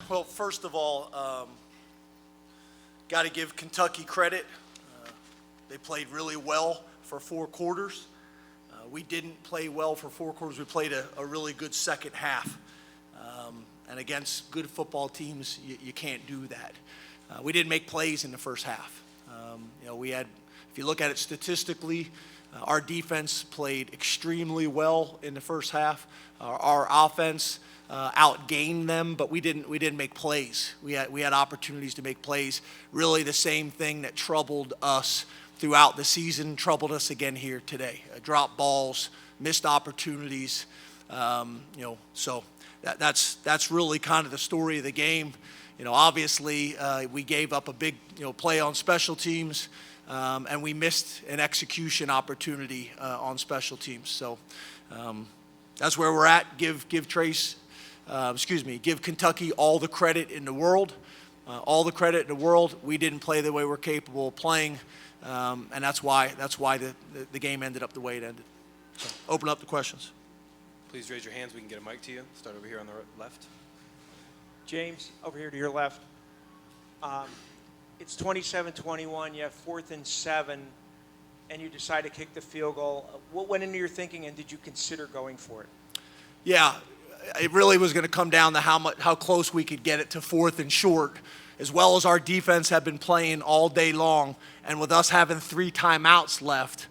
Well, first of all, got to give Kentucky credit. They played really well for 4 quarters. We didn't play well for 4 quarters. We played a really good second half. And against good football teams, you can't do that. We didn't make plays in the first half. We had, if you look at it statistically, our defense played extremely well in the first half. Our offense outgained them, but we didn't make plays. We had opportunities to make plays. Really, the same thing that troubled us throughout the season troubled us again here today. Dropped balls, missed opportunities. So that's really kind of the story of the game. Obviously we gave up a big play on special teams, and we missed an execution opportunity on special teams. So that's where we're at. Give Kentucky all the credit in the world. All the credit in the world. We didn't play the way we're capable of playing, and that's why the game ended up the way it ended. So open up the questions. Please raise your hands. We can get a mic to you. Start over here on the left. James, over here to your left. It's 27-21. You have 4th and 7, and you decide to kick the field goal. What went into your thinking, and did you consider going for it? Yeah, it really was going to come down to how close we could get it to 4th and short, as well as our defense had been playing all day long. And with us having 3 timeouts left,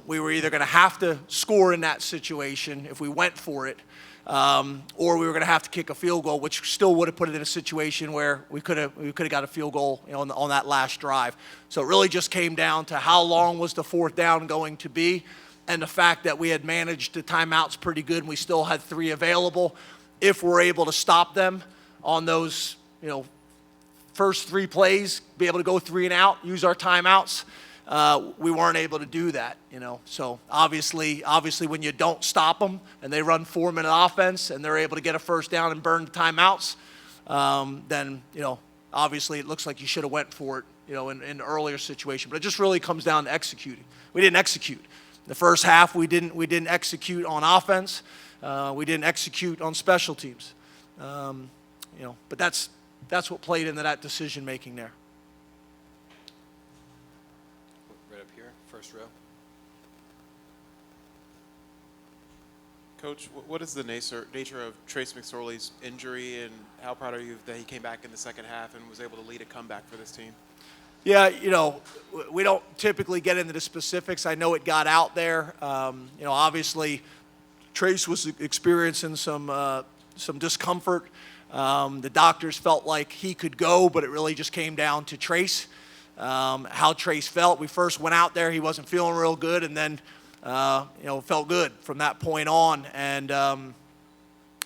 we were either going to have to score in that situation if we went for it, or we were going to have to kick a field goal, which still would have put it in a situation where we could have got a field goal on that last drive. So it really just came down to how long was the 4th down going to be, and the fact that we had managed the timeouts pretty good and we still had 3 available. If we're able to stop them on those first 3 plays, be able to go 3 and out, use our timeouts, we weren't able to do that, So obviously when you don't stop them and they run 4-minute offense and they're able to get a first down and burn the timeouts, then, obviously it looks like you should have went for it, in an earlier situation. But it just really comes down to executing. We didn't execute. The first half we didn't execute on offense. We didn't execute on special teams. But that's what played into that decision making there. First row. Coach, what is the nature of Trace McSorley's injury, and how proud are you that he came back in the second half and was able to lead a comeback for this team? Yeah, we don't typically get into the specifics. I know it got out there. Obviously Trace was experiencing some discomfort. The doctors felt like he could go, but it really just came down to Trace. How Trace felt. We first went out there, he wasn't feeling real good, and then felt good from that point on. And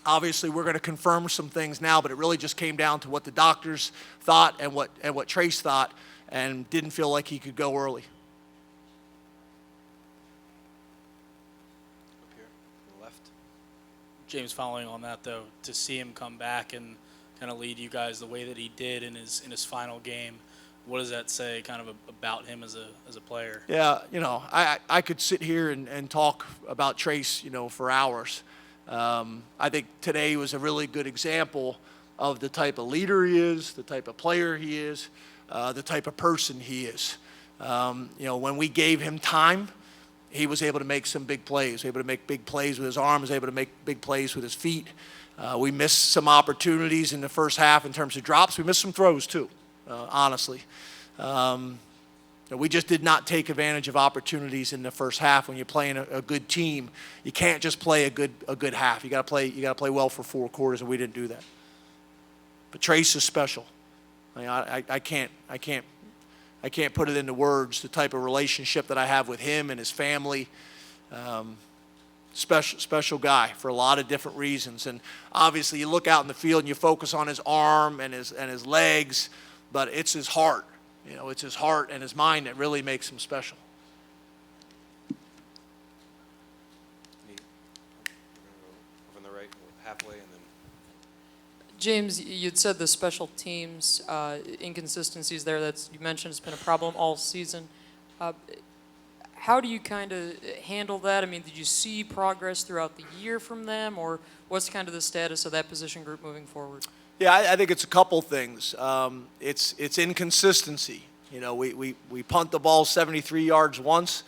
obviously we're going to confirm some things now, but it really just came down to what the doctors thought and what Trace thought, and didn't feel like he could go early. Up here, to the left. James, following on that though, to see him come back and kind of lead you guys the way that he did in his final game, what does that say kind of about him as a player? Yeah, I could sit here and talk about Trace, for hours. I think today was a really good example of the type of leader he is, the type of player he is, the type of person he is. When we gave him time, he was able to make some big plays, able to make big plays with his arms, able to make big plays with his feet. We missed some opportunities in the first half in terms of drops. We missed some throws too. Honestly, we just did not take advantage of opportunities in the first half. When you're playing a good team, you can't just play a good half. You got to play well for 4 quarters, and we didn't do that. But Trace is special. I can't put it into words. The type of relationship that I have with him and his family. Special guy for a lot of different reasons. And obviously, you look out in the field and you focus on his arm and his legs. But it's his heart, it's his heart and his mind that really makes him special. Over on the right, halfway, and then. James, you'd said the special teams inconsistencies there that you mentioned has been a problem all season. How do you kind of handle that? I mean, did you see progress throughout the year from them, or what's kind of the status of that position group moving forward? Yeah, I think it's a couple things. It's inconsistency. You know, we punt the ball 73 yards once,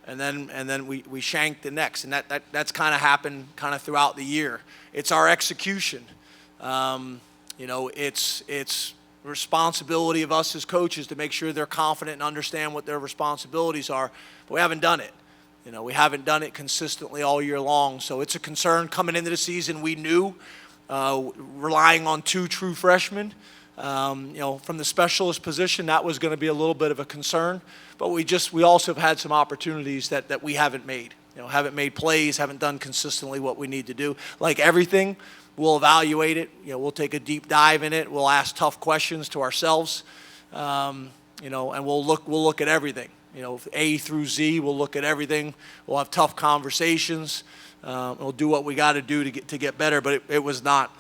and then we shank the next, and that's kind of happened kind of throughout the year. It's our execution. You know, it's responsibility of us as coaches to make sure they're confident and understand what their responsibilities are, but we haven't done it. You know, we haven't done it consistently all year long, so it's a concern coming into the season. We knew, relying on 2 true freshmen, you know, from the specialist position, that was going to be a little bit of a concern, but we also have had some opportunities that we haven't made. You know, haven't made plays, haven't done consistently what we need to do. Like everything, we'll evaluate it. You know, we'll take a deep dive in it. We'll ask tough questions to ourselves. You know, and we'll look at everything. You know, A through Z, we'll look at everything. We'll have tough conversations. We'll do what we got to do to get better. But it was not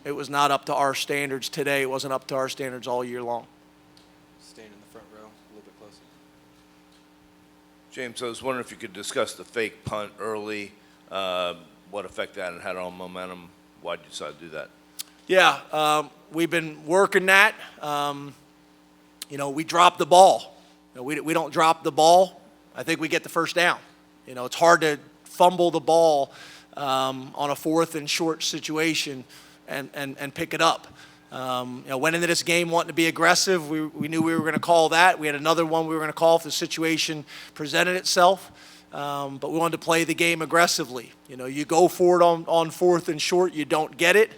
up to our standards today. It wasn't up to our standards all year long. Staying in the front row, a little bit closer. James, I was wondering if you could discuss the fake punt early, what effect that had on momentum. Why did you decide to do that? Yeah, we've been working that. You know, we dropped the ball. You know, we don't drop the ball. I think we get the first down. You know, it's hard to fumble the ball on a 4th and short situation and pick it up. You know, went into this game wanting to be aggressive. We knew we were going to call that. We had another one we were going to call if the situation presented itself. But we wanted to play the game aggressively. You know, you go for it on 4th and short, you don't get it,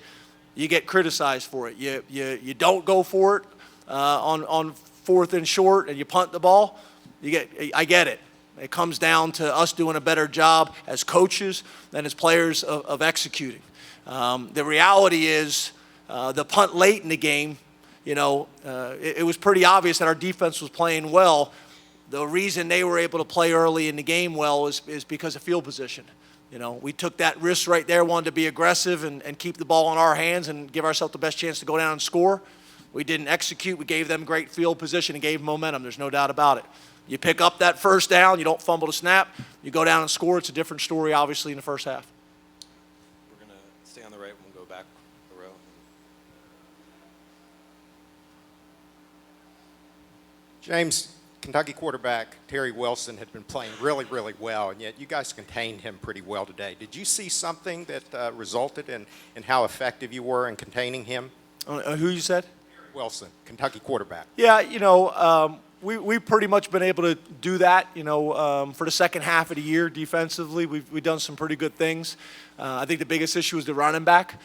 you get criticized for it. You don't go for it on 4th and short and you punt the ball, I get it. It comes down to us doing a better job as coaches and as players of executing. The reality is the punt late in the game, you know, it was pretty obvious that our defense was playing well. The reason they were able to play early in the game well is because of field position. You know, we took that risk right there, wanted to be aggressive and keep the ball in our hands and give ourselves the best chance to go down and score. We didn't execute. We gave them great field position and gave them momentum. There's no doubt about it. You pick up that first down, you don't fumble the snap, you go down and score. It's a different story, obviously, in the first half. We're going to stay on the right and we'll go back the row. James, Kentucky quarterback Terry Wilson had been playing really, really well, and yet you guys contained him pretty well today. Did you see something that resulted in how effective you were in containing him? Who you said? Wilson, Kentucky quarterback. Yeah, you know, we've pretty much been able to do that, you know, for the second half of the year defensively. We've done some pretty good things. I think the biggest issue was the running back.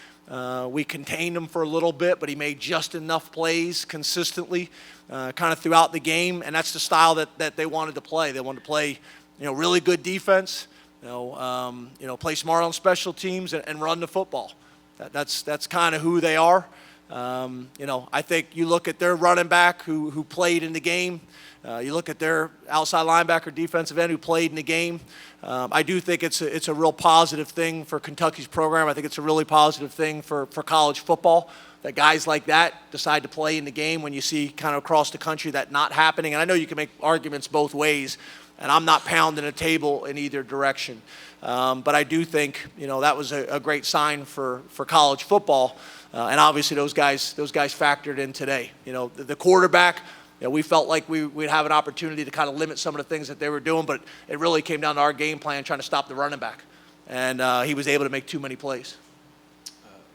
We contained him for a little bit, but he made just enough plays consistently kind of throughout the game, and that's the style that they wanted to play. They wanted to play, you know, really good defense, you know, play smart on special teams and run the football. That's kind of who they are. You know, I think you look at their running back who played in the game. You look at their outside linebacker, defensive end who played in the game. I do think it's a real positive thing for Kentucky's program. I think it's a really positive thing for college football that guys like that decide to play in the game when you see kind of across the country that not happening. And I know you can make arguments both ways, and I'm not pounding a table in either direction. But I do think, you know, that was a great sign for college football. And obviously those guys factored in today. You know, the quarterback, you know, we felt like we'd have an opportunity to kind of limit some of the things that they were doing, but it really came down to our game plan trying to stop the running back. And he was able to make too many plays.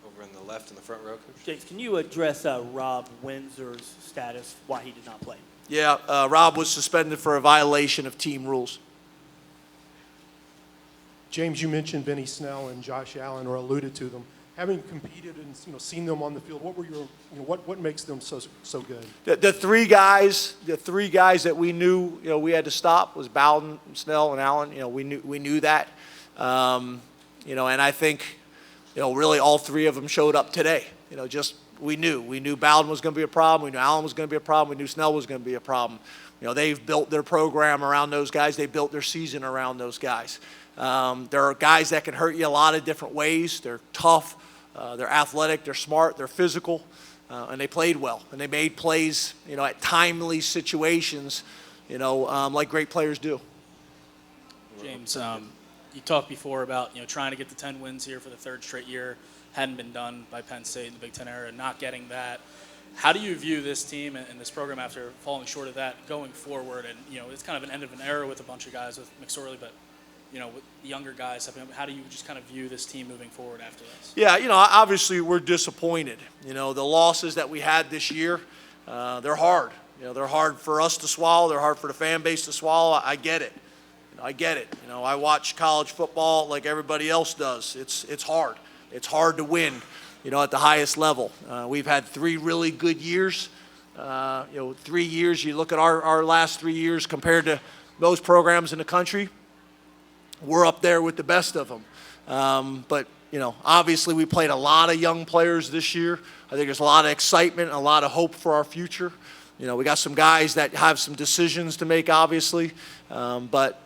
Over in the left in the front row, Coach. James, can you address Rob Windsor's status, why he did not play? Yeah, Rob was suspended for a violation of team rules. James, you mentioned Benny Snell and Josh Allen, or alluded to them. Having competed and seen them on the field, what were your what makes them so good? The three guys that we knew we had to stop was Bowden, Snell, and Allen. We knew that. And I think really all three of them showed up today. We knew Bowden was going to be a problem. We knew Allen was going to be a problem. We knew Snell was going to be a problem. They've built their program around those guys. They built their season around those guys. There are guys that can hurt you a lot of different ways. They're tough, they're athletic, they're smart, they're physical, and they played well. And they made plays, at timely situations, like great players do. James, you talked before about trying to get the 10 wins here for the third straight year. hadn't been done by Penn State in the Big Ten era, not getting that. How do you view this team and this program after falling short of that going forward? And, it's kind of an end of an era with a bunch of guys with McSorley, but, with younger guys stepping up. How do you just kind of view this team moving forward after this? Yeah, obviously we're disappointed. The losses that we had this year, they're hard. They're hard for us to swallow. They're hard for the fan base to swallow. I get it. I get it. I watch college football like everybody else does. It's hard. It's hard to win, at the highest level. We've had 3 really good years. 3 years, you look at our last 3 years compared to most programs in the country, we're up there with the best of them. But, obviously we played a lot of young players this year. I think there's a lot of excitement and a lot of hope for our future. We got some guys that have some decisions to make, obviously. But,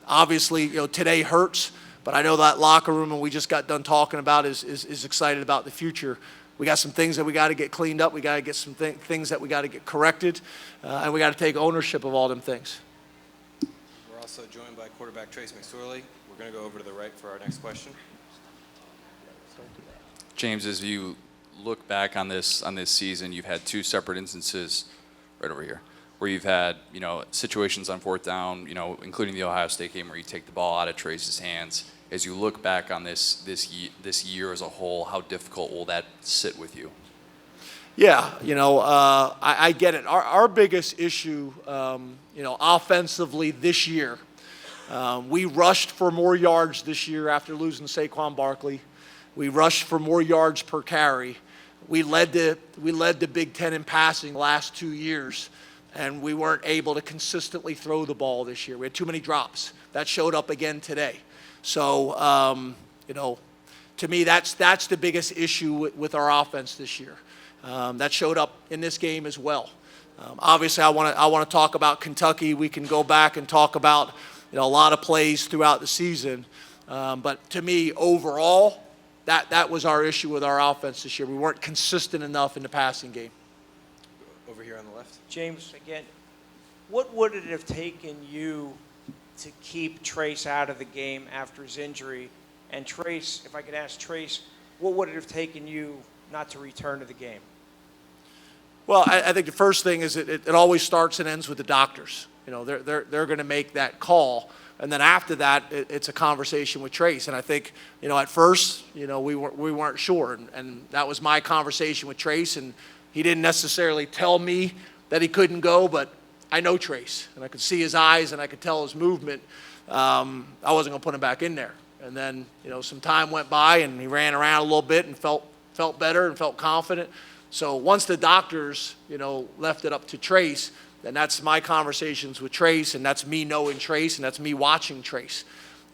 obviously, today hurts. But I know that locker room, and we just got done talking about, is excited about the future. We got some things that we got to get cleaned up. We got to get some things that we got to get corrected. And we got to take ownership of all them things. We're also joined by quarterback Trace McSorley. We're going to go over to the right for our next question. James, as you look back on this season, you've had 2 separate instances right over here where you've had, situations on 4th down, including the Ohio State game where you take the ball out of Trace's hands. As you look back on this year as a whole, how difficult will that sit with you? Yeah, I get it. Our biggest issue, offensively this year, we rushed for more yards this year after losing Saquon Barkley. We rushed for more yards per carry. We led the Big Ten in passing the last 2 years, and we weren't able to consistently throw the ball this year. We had too many drops. That showed up again today. So, to me, that's the biggest issue with our offense this year. That showed up in this game as well. Obviously, I want to talk about Kentucky. We can go back and talk about a lot of plays throughout the season. But to me, overall, that was our issue with our offense this year. We weren't consistent enough in the passing game. Over here on the left. James, again, what would it have taken you to keep Trace out of the game after his injury? And Trace, if I could ask Trace, what would it have taken you not to return to the game? Well, I think the first thing is it always starts and ends with the doctors. They're going to make that call. And then after that, it's a conversation with Trace. And I think, at first, we weren't sure. And that was my conversation with Trace. And he didn't necessarily tell me that he couldn't go, but I know Trace. And I could see his eyes and I could tell his movement. I wasn't going to put him back in there. And then, some time went by and he ran around a little bit and felt better and felt confident. So once the doctors, left it up to Trace, then that's my conversations with Trace, and that's me knowing Trace, and that's me watching Trace.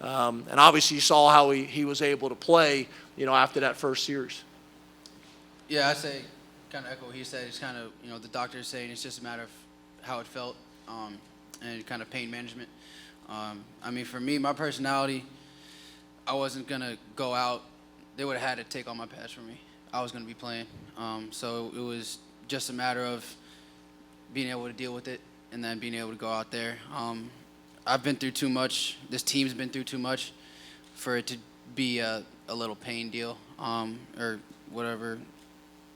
And obviously you saw how he was able to play, after that first series. Yeah, I say, kind of echo what he said. It's kind of, the doctors saying it's just a matter of how it felt and kind of pain management. For me, my personality, I wasn't going to go out. They would have had to take all my pads from me. I was going to be playing. So it was just a matter of being able to deal with it and then being able to go out there. I've been through too much. This team's been through too much for it to be a little pain deal or whatever.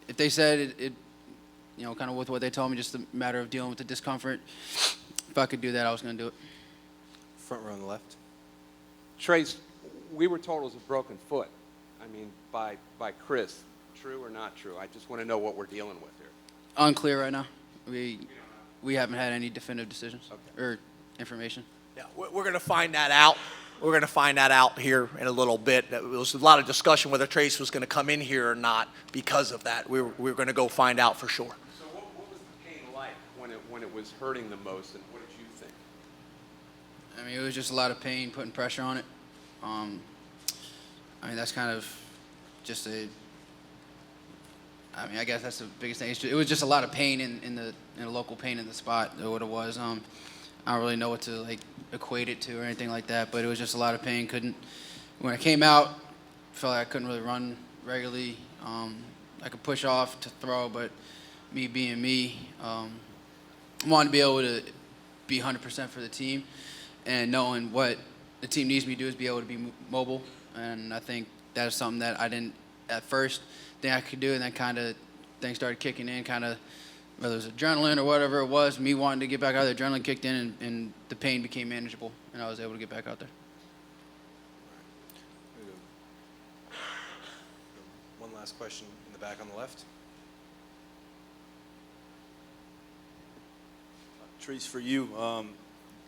If they said it, kind of with what they told me, just a matter of dealing with the discomfort, if I could do that, I was going to do it. Front row on the left. Trace, we were told it was a broken foot. By Chris. True or not true? I just want to know what we're dealing with here. Unclear right now. We haven't had any definitive decisions or information. Yeah, we're going to find that out. We're going to find that out here in a little bit. There was a lot of discussion whether Trace was going to come in here or not because of that. We're going to go find out for sure. So what was the pain like when it was hurting the most, and what did you think? It was just a lot of pain, putting pressure on it. That's kind of just I guess that's the biggest thing. It was just a lot of pain in the local pain in the spot. What it was. I don't really know what to equate it to or anything like that. But it was just a lot of pain. When I came out, felt like I couldn't really run regularly. I could push off to throw, but me being me, wanted to be able to be 100% for the team, and knowing what the team needs me to do is be able to be mobile. And I think that is something that I didn't at first thing I could do, and then kind of things started kicking in, kind of whether it was adrenaline or whatever it was, me wanting to get back out there, adrenaline kicked in, and the pain became manageable, and I was able to get back out there. One last question in the back on the left. Trace, for you,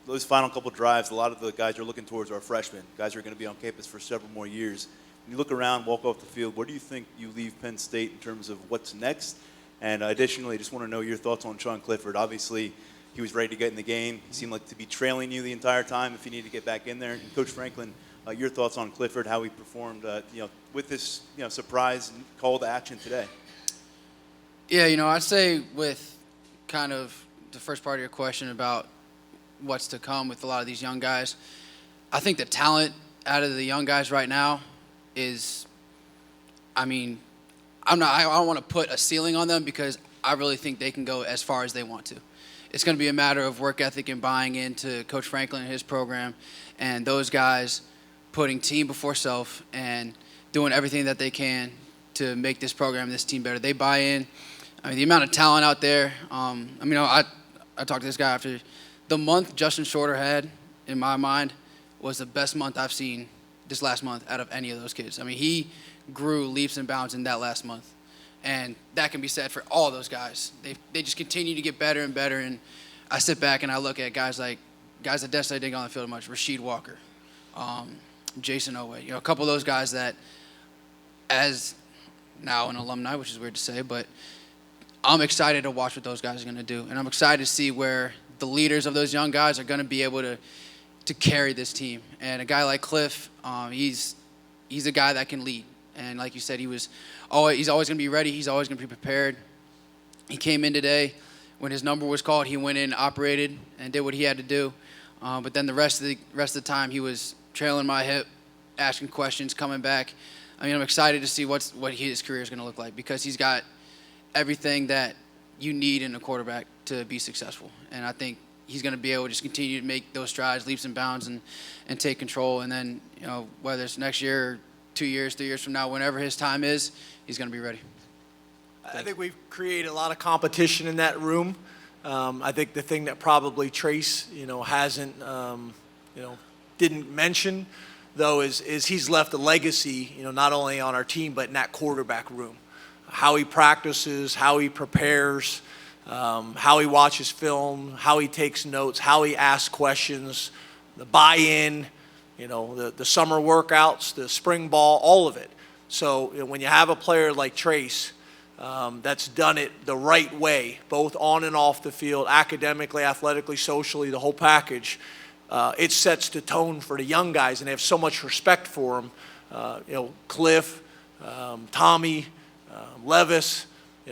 those final couple drives, a lot of the guys you're looking towards are freshmen, guys who are going to be on campus for several more years. When you look around, walk off the field, where do you think you leave Penn State in terms of what's next? And additionally, just want to know your thoughts on Sean Clifford. Obviously, he was ready to get in the game. He seemed like to be trailing you the entire time if you need to get back in there. And Coach Franklin, your thoughts on Clifford, how he performed, with this, surprise and call to action today. Yeah, I'd say with kind of the first part of your question about what's to come with a lot of these young guys, I think the talent out of the young guys right now is, I don't want to put a ceiling on them because I really think they can go as far as they want to. It's going to be a matter of work ethic and buying into Coach Franklin and his program, and those guys putting team before self and doing everything that they can to make this program, this team better. They buy in. The amount of talent out there. I talked to this guy after the month Justin Shorter had, in my mind, was the best month I've seen this last month out of any of those kids. He grew leaps and bounds in that last month. And that can be said for all those guys. They just continue to get better and better. And I sit back and I look at guys that definitely didn't go on the field much. Rasheed Walker, Jason Owe. A couple of those guys that, as now an alumni, which is weird to say, but I'm excited to watch what those guys are going to do. And I'm excited to see where the leaders of those young guys are going to be able to carry this team. And a guy like Cliff, he's a guy that can lead. And like you said, he's always going to be ready. He's always going to be prepared. He came in today. When his number was called, he went in, operated, and did what he had to do. But then the rest of the time, he was trailing my hip, asking questions, coming back. I'm excited to see what his career is going to look like because he's got everything that you need in a quarterback to be successful. And I think he's going to be able to just continue to make those strides, leaps and bounds, and take control. And then, whether it's next year or 2 years, 3 years from now, whenever his time is, he's going to be ready. I think we've created a lot of competition in that room. I think the thing that probably Trace, hasn't, didn't mention, though, is he's left a legacy, not only on our team, but in that quarterback room. How he practices, how he prepares, how he watches film, how he takes notes, how he asks questions, the buy-in, the summer workouts, the spring ball, all of it. So when you have a player like Trace that's done it the right way, both on and off the field, academically, athletically, socially, the whole package, it sets the tone for the young guys, and they have so much respect for him. Cliff, Tommy, Levis,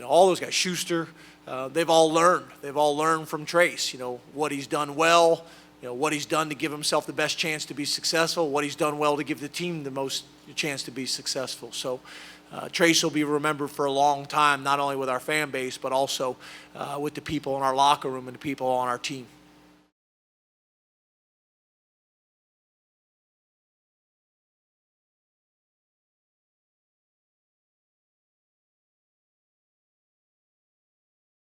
all those guys, Schuster, they've all learned. They've all learned from Trace, what he's done well, what he's done to give himself the best chance to be successful, what he's done well to give the team the most chance to be successful. So Trace will be remembered for a long time, not only with our fan base, but also with the people in our locker room and the people on our team.